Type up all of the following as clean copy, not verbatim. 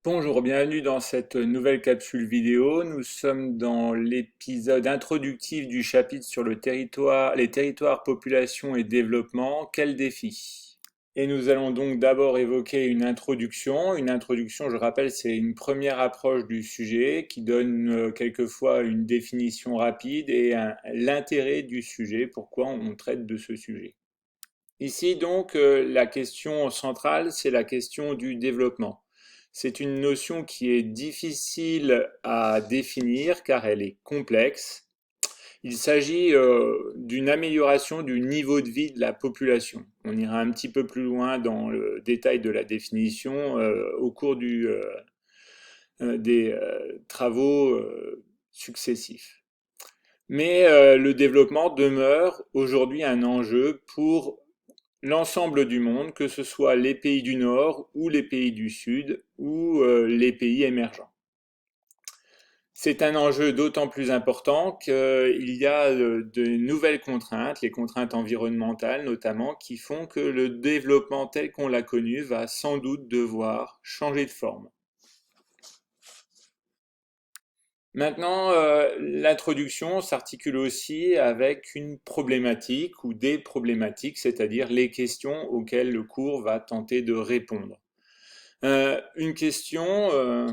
Bonjour, bienvenue dans cette nouvelle capsule vidéo. Nous sommes dans l'épisode introductif du chapitre sur les territoires, population et développement. Quel défi? Et nous allons donc d'abord évoquer une introduction. Une introduction, je rappelle, c'est une première approche du sujet qui donne quelquefois une définition rapide et l'intérêt du sujet, pourquoi on traite de ce sujet. Ici donc, la question centrale, c'est la question du développement. C'est une notion qui est difficile à définir car elle est complexe. Il s'agit d'une amélioration du niveau de vie de la population. On ira un petit peu plus loin dans le détail de la définition au cours des travaux successifs. Mais le développement demeure aujourd'hui un enjeu pour l'ensemble du monde, que ce soit les pays du Nord ou les pays du Sud ou les pays émergents. C'est un enjeu d'autant plus important qu'il y a de nouvelles contraintes, les contraintes environnementales notamment, qui font que le développement tel qu'on l'a connu va sans doute devoir changer de forme. Maintenant, l'introduction s'articule aussi avec une problématique ou des problématiques, c'est-à-dire les questions auxquelles le cours va tenter de répondre. Euh, une question, euh,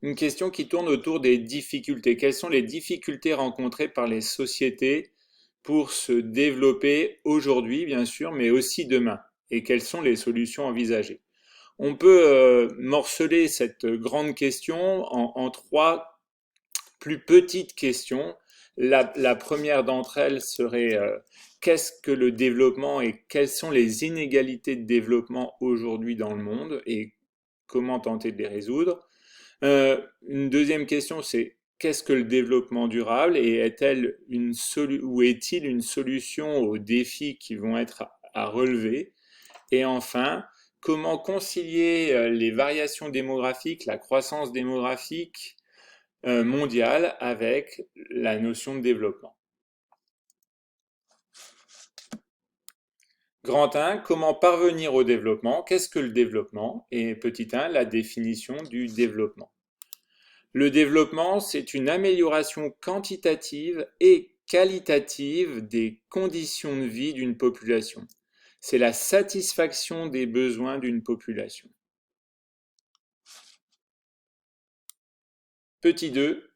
une question qui tourne autour des difficultés. Quelles sont les difficultés rencontrées par les sociétés pour se développer aujourd'hui, bien sûr, mais aussi demain? Et quelles sont les solutions envisagées? On peut morceler cette grande question en trois plus petites questions. La première d'entre elles serait qu'est-ce que le développement et quelles sont les inégalités de développement aujourd'hui dans le monde et comment tenter de les résoudre. Une deuxième question, c'est qu'est-ce que le développement durable et est-il une solution aux défis qui vont être à relever? Et enfin, comment concilier les variations démographiques, la croissance démographique mondiale avec la notion de développement? Grand 1, comment parvenir au développement? Qu'est-ce que le développement? Et petit 1, la définition du développement. Le développement, c'est une amélioration quantitative et qualitative des conditions de vie d'une population. C'est la satisfaction des besoins d'une population. Petit 2,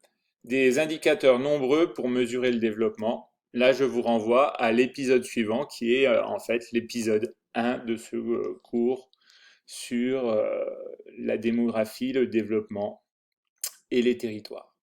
des indicateurs nombreux pour mesurer le développement. Là, je vous renvoie à l'épisode suivant qui est en fait l'épisode 1 de ce cours sur la démographie, le développement et les territoires.